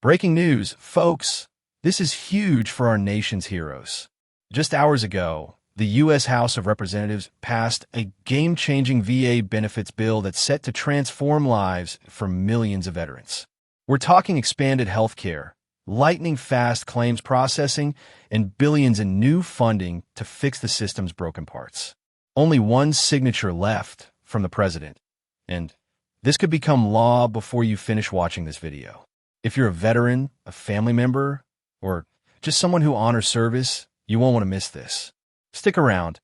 Breaking news, folks. This is huge for our nation's heroes. Just hours ago, the U.S. House of Representatives passed a game-changing VA benefits bill that's set to transform lives for millions of veterans. We're talking expanded health care, lightning-fast claims processing, and billions in new funding to fix the system's broken parts. Only one signature left from the president, and this could become law before you finish watching this video. If you're a veteran, a family member, or just someone who honors service, you won't want to miss this. Stick around.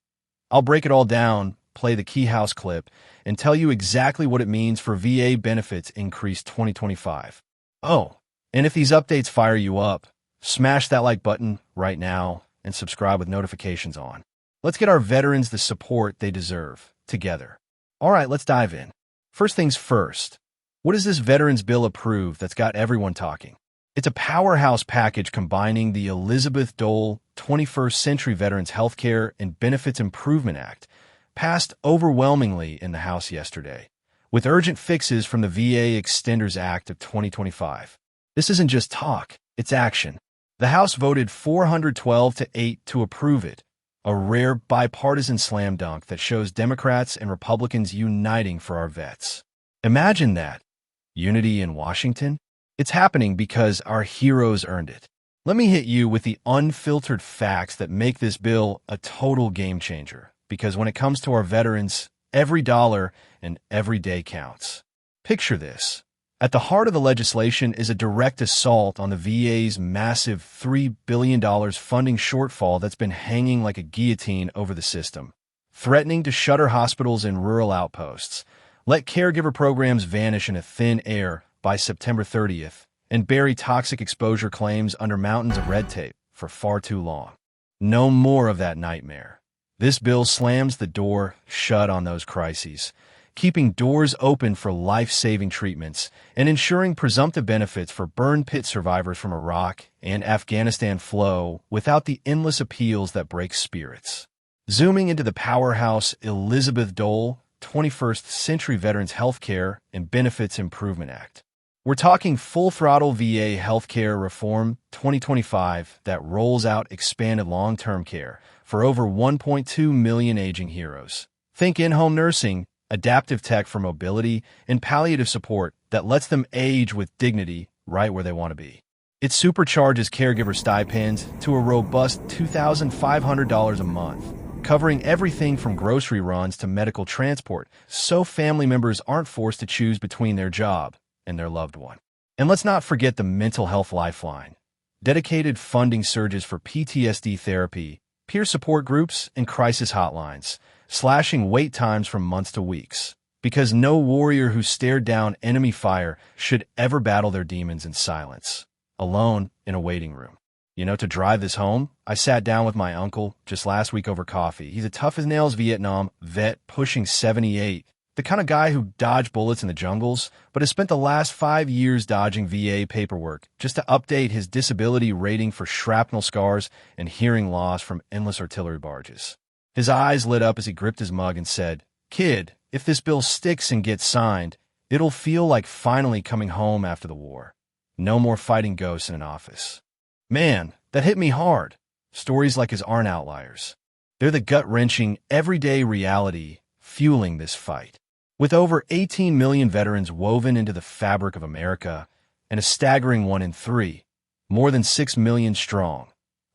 I'll break it all down, play the Key House clip, and tell you exactly what it means for VA benefits increase 2025. Oh, and if these updates fire you up, smash that like button right now and subscribe with notifications on. Let's get our veterans the support they deserve together. All right, let's dive in. First things first. What is this Veterans Bill approved that's got everyone talking? It's a powerhouse package combining the Elizabeth Dole 21st Century Veterans Healthcare and Benefits Improvement Act, passed overwhelmingly in the House yesterday, with urgent fixes from the VA Extenders Act of 2025. This isn't just talk, it's action. The House voted 412-8 to approve it, a rare bipartisan slam dunk that shows Democrats and Republicans uniting for our vets. Imagine that. Unity in Washington? It's happening because our heroes earned it. Let me hit you with the unfiltered facts that make this bill a total game changer, because when it comes to our veterans, every dollar and every day counts. Picture this. At the heart of the legislation is a direct assault on the VA's massive $3 billion funding shortfall that's been hanging like a guillotine over the system, threatening to shutter hospitals and rural outposts, let caregiver programs vanish into thin air by September 30th, and bury toxic exposure claims under mountains of red tape for far too long. No more of that nightmare. This bill slams the door shut on those crises, keeping doors open for life-saving treatments and ensuring presumptive benefits for burn pit survivors from Iraq and Afghanistan flow without the endless appeals that break spirits. Zooming into the powerhouse Elizabeth Dole 21st Century Veterans Healthcare and Benefits Improvement Act. We're talking full-throttle VA healthcare reform 2025 that rolls out expanded long-term care for over 1.2 million aging heroes. Think in-home nursing, adaptive tech for mobility, and palliative support that lets them age with dignity right where they want to be. It supercharges caregiver stipends to a robust $2,500 a month, covering everything from grocery runs to medical transport, so family members aren't forced to choose between their job and their loved one. And let's not forget the mental health lifeline. Dedicated funding surges for PTSD therapy, peer support groups, and crisis hotlines, slashing wait times from months to weeks. Because no warrior who stared down enemy fire should ever battle their demons in silence, alone in a waiting room. To drive this home, I sat down with my uncle just last week over coffee. He's a tough-as-nails Vietnam vet pushing 78, the kind of guy who dodged bullets in the jungles, but has spent the last 5 years dodging VA paperwork just to update his disability rating for shrapnel scars and hearing loss from endless artillery barges. His eyes lit up as he gripped his mug and said, "Kid, if this bill sticks and gets signed, it'll feel like finally coming home after the war. No more fighting ghosts in an office." Man, that hit me hard. Stories like his aren't outliers. They're the gut-wrenching, everyday reality fueling this fight. With over 18 million veterans woven into the fabric of America, and a staggering 1 in 3, more than 6 million strong,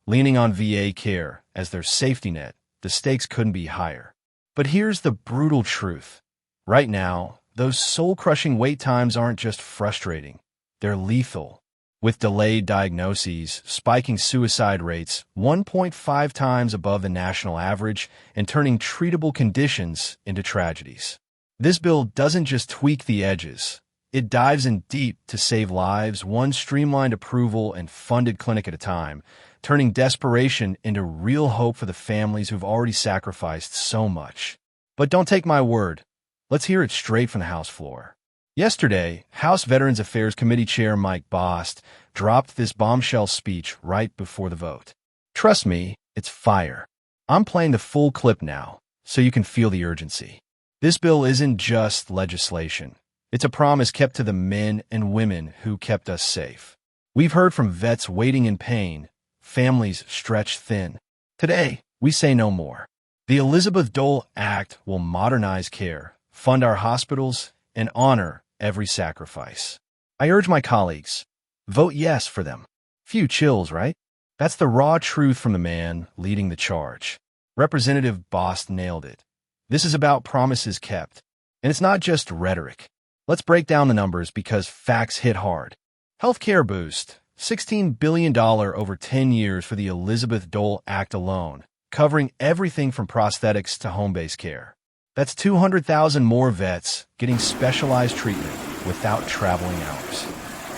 leaning on VA care as their safety net, the stakes couldn't be higher. But here's the brutal truth. Right now, those soul-crushing wait times aren't just frustrating. They're lethal. With delayed diagnoses, spiking suicide rates 1.5 times above the national average, and turning treatable conditions into tragedies. This bill doesn't just tweak the edges. It dives in deep to save lives, one streamlined approval and funded clinic at a time, turning desperation into real hope for the families who've already sacrificed so much. But don't take my word. Let's hear it straight from the House floor. Yesterday, House Veterans Affairs Committee Chair Mike Bost dropped this bombshell speech right before the vote. Trust me, it's fire. I'm playing the full clip now, so you can feel the urgency. This bill isn't just legislation. It's a promise kept to the men and women who kept us safe. We've heard from vets waiting in pain, families stretched thin. Today, we say no more. The Elizabeth Dole Act will modernize care, fund our hospitals, and honor every sacrifice. I urge my colleagues, vote yes for them. Few chills, right? That's the raw truth from the man leading the charge. Representative Bost nailed it. This is about promises kept. And it's not just rhetoric. Let's break down the numbers because facts hit hard. Healthcare boost, $16 billion over 10 years for the Elizabeth Dole Act alone, covering everything from prosthetics to home-based care. That's 200,000 more vets getting specialized treatment without traveling hours.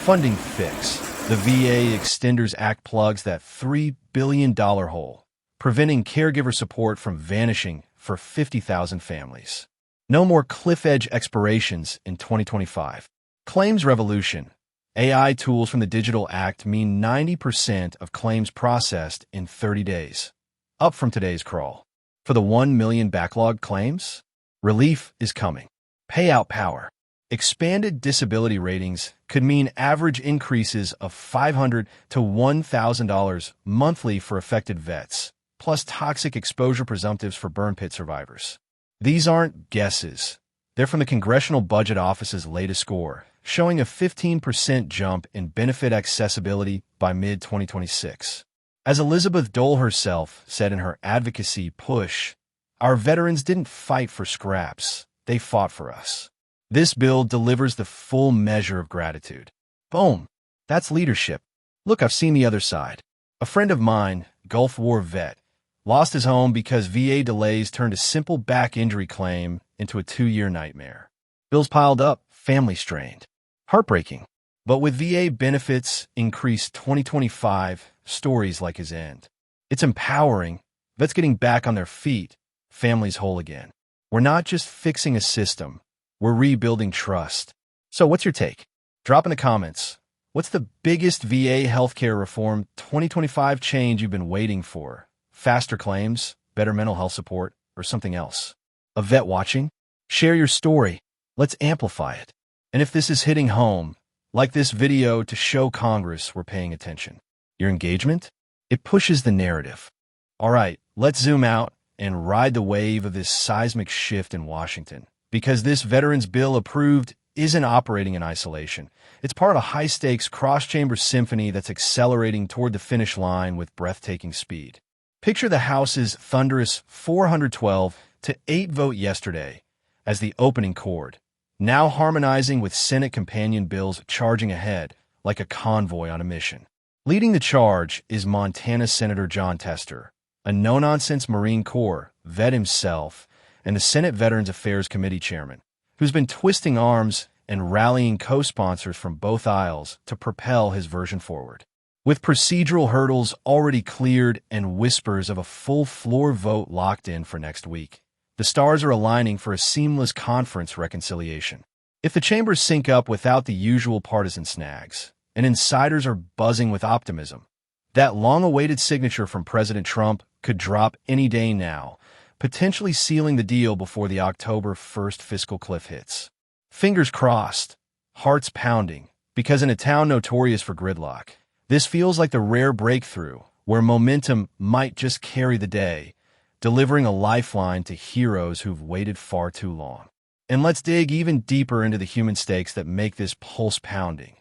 Funding fix. The VA Extenders Act plugs that $3 billion hole, preventing caregiver support from vanishing for 50,000 families. No more cliff-edge expirations in 2025. Claims revolution. AI tools from the Digital Act mean 90% of claims processed in 30 days, up from today's crawl. For the 1 million backlog claims, relief is coming. Payout power. Expanded disability ratings could mean average increases of $500 to $1,000 monthly for affected vets, plus toxic exposure presumptives for burn pit survivors. These aren't guesses. They're from the Congressional Budget Office's latest score, showing a 15% jump in benefit accessibility by mid-2026. As Elizabeth Dole herself said in her advocacy push, our veterans didn't fight for scraps, they fought for us. This bill delivers the full measure of gratitude. Boom! That's leadership. Look, I've seen the other side. A friend of mine, Gulf War vet, lost his home because VA delays turned a simple back injury claim into a 2-year nightmare. Bills piled up, family strained. Heartbreaking. But with VA benefits increased 2025, stories like his end. It's empowering, vets getting back on their feet, families whole again. We're not just fixing a system, we're rebuilding trust. So what's your take? Drop in the comments. What's the biggest VA healthcare reform 2025 change you've been waiting for? Faster claims, better mental health support, or something else? A vet watching? Share your story. Let's amplify it. And if this is hitting home, like this video to show Congress we're paying attention. Your engagement? It pushes the narrative. All right, let's zoom out and ride the wave of this seismic shift in Washington. Because this Veterans Bill approved isn't operating in isolation. It's part of a high-stakes cross-chamber symphony that's accelerating toward the finish line with breathtaking speed. Picture the House's thunderous 412 to 8 vote yesterday as the opening chord, now harmonizing with Senate companion bills charging ahead like a convoy on a mission. Leading the charge is Montana Senator Jon Tester, a no-nonsense Marine Corps vet himself, and the Senate Veterans Affairs Committee chairman, who's been twisting arms and rallying co-sponsors from both aisles to propel his version forward. With procedural hurdles already cleared and whispers of a full floor vote locked in for next week, the stars are aligning for a seamless conference reconciliation. If the chambers sync up without the usual partisan snags, and insiders are buzzing with optimism, that long-awaited signature from President Trump could drop any day now, potentially sealing the deal before the October 1st fiscal cliff hits. Fingers crossed, hearts pounding, because in a town notorious for gridlock, this feels like the rare breakthrough where momentum might just carry the day, delivering a lifeline to heroes who've waited far too long. And let's dig even deeper into the human stakes that make this pulse pounding.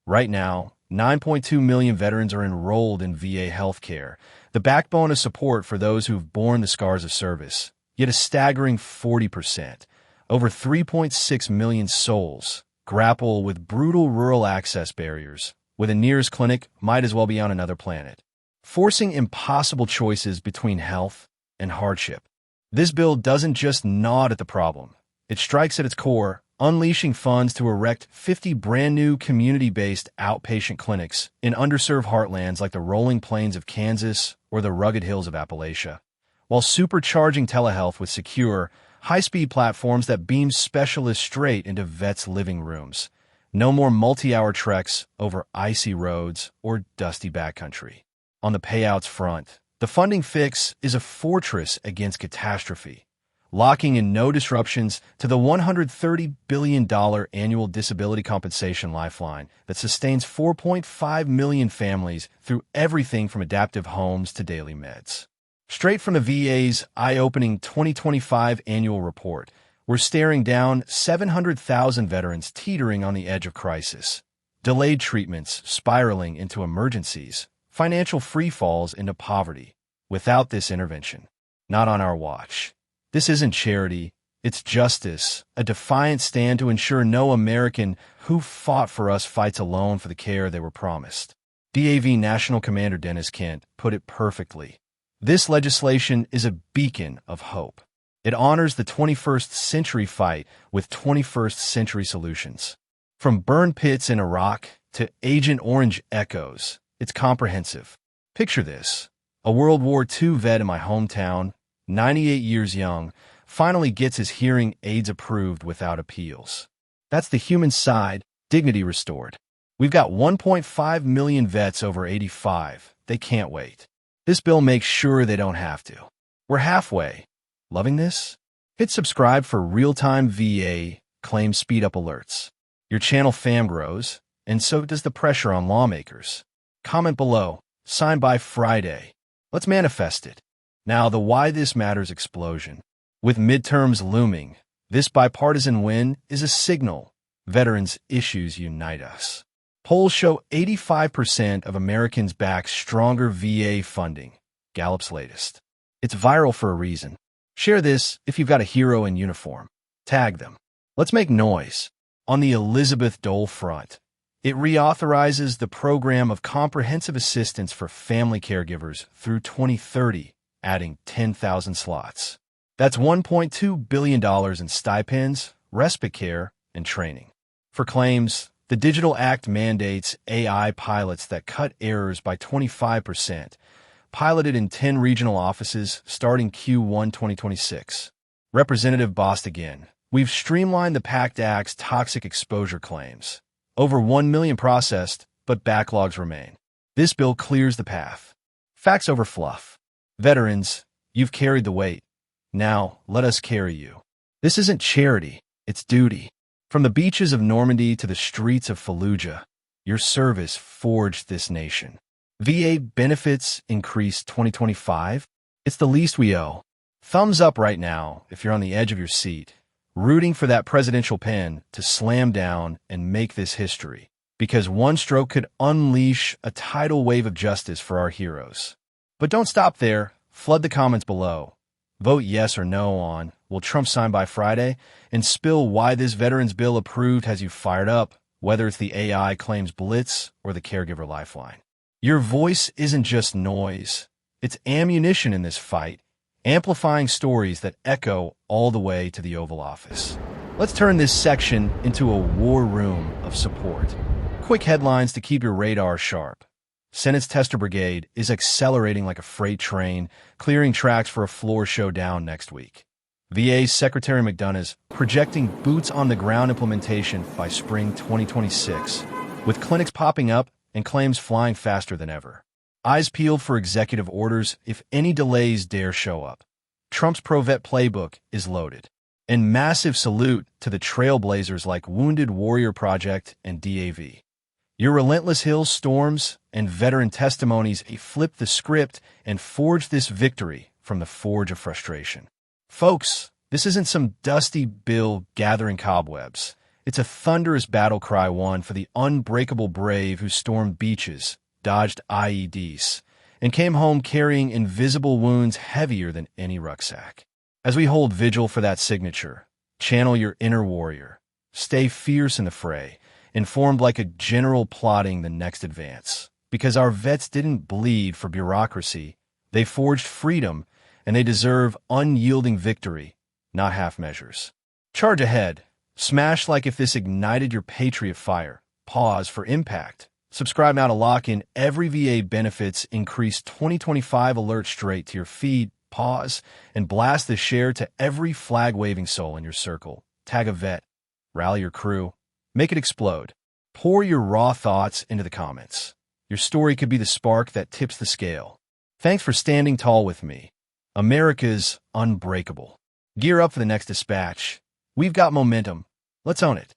Right now, 9.2 million veterans are enrolled in VA healthcare, the backbone of support for those who've borne the scars of service. Yet a staggering 40%, over 3.6 million souls, grapple with brutal rural access barriers, where the nearest clinic might as well be on another planet, forcing impossible choices between health and hardship. This bill doesn't just nod at the problem. It strikes at its core, unleashing funds to erect 50 brand-new community-based outpatient clinics in underserved heartlands like the rolling plains of Kansas or the rugged hills of Appalachia, while supercharging telehealth with secure, high-speed platforms that beam specialists straight into vets' living rooms. No more multi-hour treks over icy roads or dusty backcountry. On the payouts front, the funding fix is a fortress against catastrophe. locking in no disruptions to the $130 billion annual disability compensation lifeline that sustains 4.5 million families through everything from adaptive homes to daily meds. Straight from the VA's eye-opening 2025 annual report, we're staring down 700,000 veterans teetering on the edge of crisis, delayed treatments spiraling into emergencies, financial freefalls into poverty. Without this intervention, not on our watch. This isn't charity, it's justice, a defiant stand to ensure no American who fought for us fights alone for the care they were promised. DAV National Commander Dennis Kent put it perfectly. This legislation is a beacon of hope. It honors the 21st century fight with 21st century solutions. From burn pits in Iraq to Agent Orange echoes, it's comprehensive. Picture this. A World War II vet in my hometown, 98 years young, finally gets his hearing aids approved without appeals. That's the human side, dignity restored. We've got 1.5 million vets over 85. They can't wait. This bill makes sure they don't have to. We're halfway. Loving this? Hit subscribe for real-time VA claim speed-up alerts. Your channel fam grows, and so does the pressure on lawmakers. Comment below. Sign by Friday. Let's manifest it. Now, the Why This Matters explosion. With midterms looming, this bipartisan win is a signal. Veterans' issues unite us. Polls show 85% of Americans back stronger VA funding. Gallup's latest. It's viral for a reason. Share this if you've got a hero in uniform. Tag them. Let's make noise. On the Elizabeth Dole front, it reauthorizes the program of comprehensive assistance for family caregivers through 2030, adding 10,000 slots. That's $1.2 billion in stipends, respite care, and training. For claims, the Digital Act mandates AI pilots that cut errors by 25%, piloted in 10 regional offices starting Q1 2026. Representative Bostigan, we've streamlined the PACT Act's toxic exposure claims. Over 1 million processed, but backlogs remain. This bill clears the path. Facts over fluff. Veterans, you've carried the weight. Now, let us carry you. This isn't charity, it's duty. From the beaches of Normandy to the streets of Fallujah, your service forged this nation. VA benefits increased 2025. It's the least we owe. Thumbs up right now if you're on the edge of your seat, rooting for that presidential pen to slam down and make this history, because one stroke could unleash a tidal wave of justice for our heroes. But don't stop there. Flood the comments below. Vote yes or no on will Trump sign by Friday, and spill why this veterans bill approved has you fired up, whether it's the AI claims blitz or the caregiver lifeline. Your voice isn't just noise. It's ammunition in this fight, amplifying stories that echo all the way to the Oval Office. Let's turn this section into a war room of support. Quick headlines to keep your radar sharp. Senate's Tester Brigade is accelerating like a freight train, clearing tracks for a floor showdown next week. VA's Secretary McDonough's projecting boots-on-the-ground implementation by spring 2026, with clinics popping up and claims flying faster than ever. Eyes peeled for executive orders if any delays dare show up. Trump's pro-vet playbook is loaded. And massive salute to the trailblazers like Wounded Warrior Project and DAV. Your relentless hills, storms, and veteran testimonies flip the script and forge this victory from the forge of frustration. Folks, this isn't some dusty bill gathering cobwebs. It's a thunderous battle cry won for the unbreakable brave who stormed beaches, dodged IEDs, and came home carrying invisible wounds heavier than any rucksack. As we hold vigil for that signature, channel your inner warrior. Stay fierce in the fray, informed like a general plotting the next advance. Because our vets didn't bleed for bureaucracy, they forged freedom, and they deserve unyielding victory, not half measures. Charge ahead. Smash like if this ignited your patriot fire. Pause for impact. Subscribe now to lock in every VA benefits increase 2025 alert straight to your feed. Pause and blast the share to every flag-waving soul in your circle. Tag a vet. Rally your crew. Make it explode. Pour your raw thoughts into the comments. Your story could be the spark that tips the scale. Thanks for standing tall with me. America's unbreakable. Gear up for the next dispatch. We've got momentum. Let's own it.